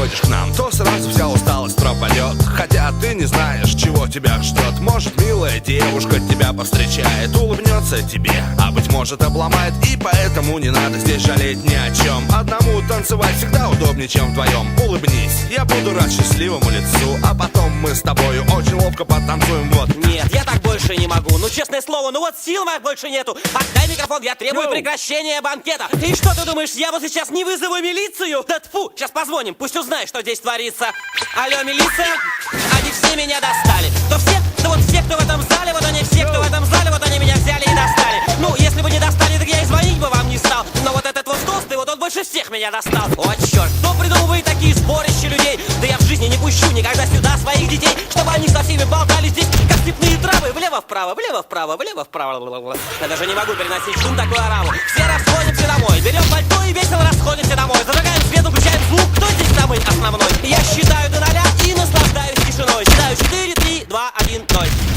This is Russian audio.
приходишь к нам, то сразу вся усталость пропадет. Хотя ты не знаешь, чего тебя ждет. Может, милая девушка тебя повстречает, улыбнется тебе, а быть может обломает. И поэтому не надо здесь жалеть ни о чем. Одному танцевать всегда удобнее, чем вдвоем. Улыбнись, я буду рад счастливому лицу, а потом мы с тобою очень ловко потанцуем, вот. Нет, я так больше не могу, ну честное слово, ну вот сил моих больше нету. Отдай микрофон, я требую прекращения банкета. И что ты думаешь, я вот сейчас не вызову милицию? Да тьфу, сейчас позвоним, пусть узнает, что здесь творится. Алло, милиция, они все меня достали. То все, да вот все, кто в этом зале, вот они все, кто в этом зале, вот они меня взяли и достали. Ну, если бы не достали, так я и звонить бы вам не стал. Но вот этот вот толстый, вот он больше всех меня достал. О, черт, кто придумывает такие сборища людей? Да я в жизни не пущу никогда сюда своих детей, чтобы они со всеми болтали здесь, как степные травы. Влево-вправо, влево-вправо, влево-вправо. Я даже не могу переносить шум такой оравы. Все расходимся домой, берем пальто и весело расходимся домой. Зажигаем свет, выключаем звук, кто здесь самый основной? Я считаю до 0 и наслаждаюсь тишиной. Считаю 4, 3, 2, 1, 0.